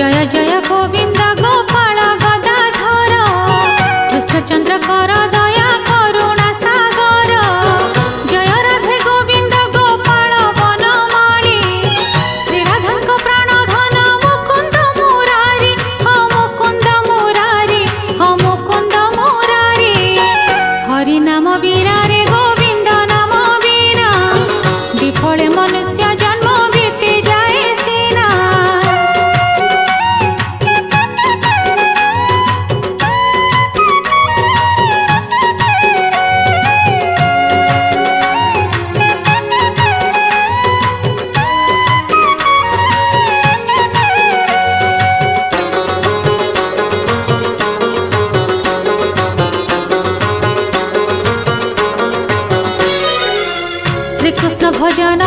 जय जय गोविंद गोपाल गदाधर कृष्णचंद्र कर दया करुणा सागर जय राधे गोविंद गोपाल वनमाली श्री राधा प्राणधन मुकुंद मुरारी हो मुकुंद मुरारी हो मुकुंद मुरारी हरि नाम वीरा रे गोविंद नाम वीरा विफले मनुष्य जन्म बीती जाए सीना। श्री कृष्ण भजन